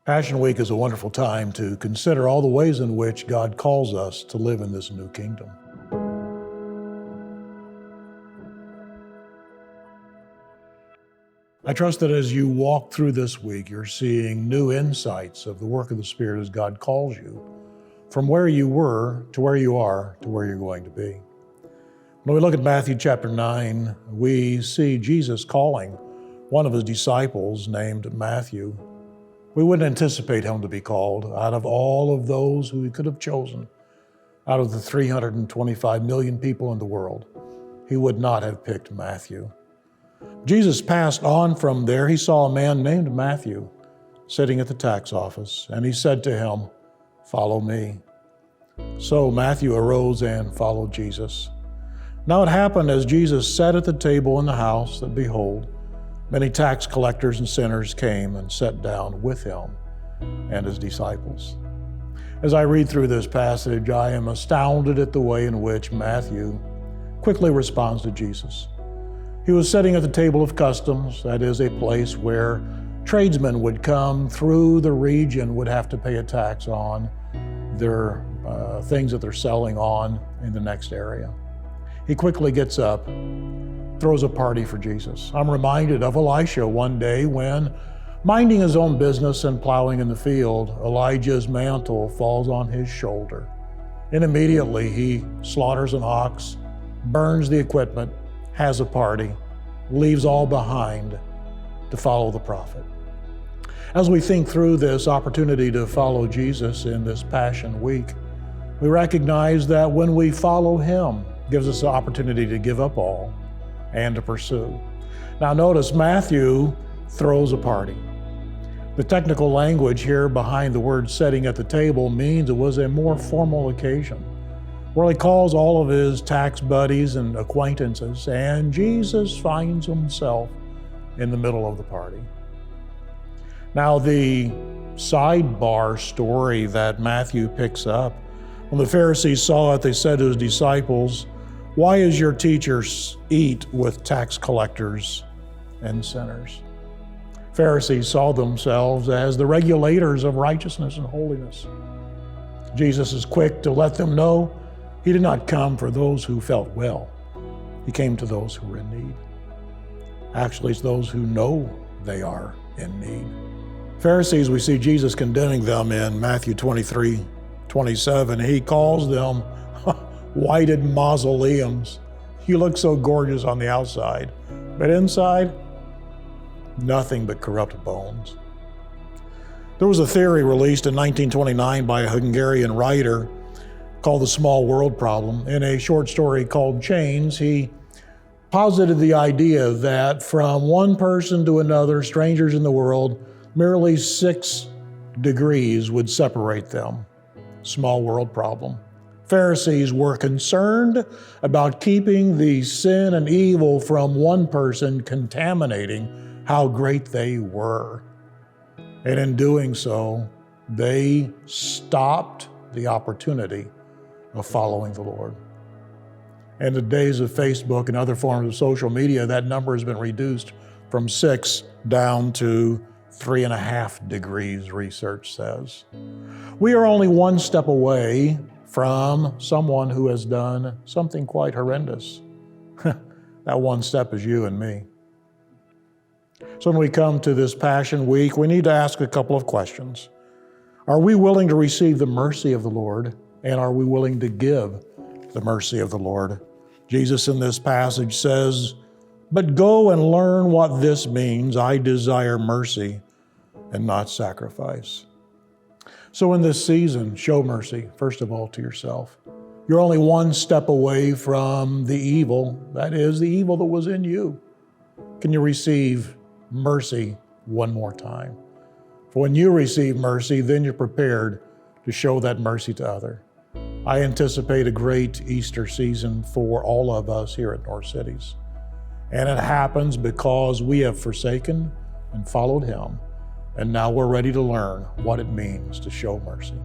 Passion Week is a wonderful time to consider all the ways in which God calls us to live in this new kingdom. I trust that as you walk through this week, you're seeing new insights of the work of the Spirit as God calls you from where you were to where you are to where you're going to be. When we look at Matthew chapter 9, we see Jesus calling one of his disciples named Matthew. We wouldn't anticipate him to be called out of all of those who he could have chosen, out of the 325 million people in the world. He would not have picked Matthew. Jesus passed on from there. He saw a man named Matthew sitting at the tax office, and he said to him, "Follow me." So Matthew arose and followed Jesus. Now it happened as Jesus sat at the table in the house that, behold, many tax collectors and sinners came and sat down with him and his disciples. As I read through this passage, I am astounded at the way in which Matthew quickly responds to Jesus. He was sitting at the table of customs, that is, a place where tradesmen would come through the region, would have to pay a tax on their things that they're selling on in the next area. He quickly gets up, throws a party for Jesus. I'm reminded of Elisha one day when, minding his own business and plowing in the field, Elijah's mantle falls on his shoulder. And immediately he slaughters an ox, burns the equipment, has a party, leaves all behind to follow the prophet. As we think through this opportunity to follow Jesus in this Passion Week, we recognize that when we follow him, it gives us the opportunity to give up all and to pursue. Now notice Matthew throws a party. The technical language here behind the word "sitting at the table" means it was a more formal occasion, where he calls all of his tax buddies and acquaintances, and Jesus finds himself in the middle of the party. Now, the sidebar story that Matthew picks up, when the Pharisees saw it, they said to his disciples, "Why is your teacher eat with tax collectors and sinners?" Pharisees saw themselves as the regulators of righteousness and holiness. Jesus is quick to let them know he did not come for those who felt well. He came to those who were in need. Actually, it's those who know they are in need. Pharisees, we see Jesus condemning them in Matthew 23:27. He calls them whited mausoleums. You look so gorgeous on the outside, but inside, nothing but corrupt bones. There was a theory released in 1929 by a Hungarian writer called The Small World Problem. In a short story called Chains, he posited the idea that from one person to another, strangers in the world, merely 6 degrees would separate them. Small world problem. Pharisees were concerned about keeping the sin and evil from one person, contaminating how great they were. And in doing so, they stopped the opportunity of following the Lord. In the days of Facebook and other forms of social media, that number has been reduced from 6 down to 3.5 degrees, research says. We are only one step away from someone who has done something quite horrendous. That one step is you and me. So when we come to this Passion Week, we need to ask a couple of questions. Are we willing to receive the mercy of the Lord? And are we willing to give the mercy of the Lord? Jesus in this passage says, "But go and learn what this means. I desire mercy and not sacrifice." So in this season, show mercy, first of all, to yourself. You're only one step away from the evil, that is, the evil that was in you. Can you receive mercy one more time? For when you receive mercy, then you're prepared to show that mercy to others. I anticipate a great Easter season for all of us here at North Cities. And it happens because we have forsaken and followed him. And now we're ready to learn what it means to show mercy.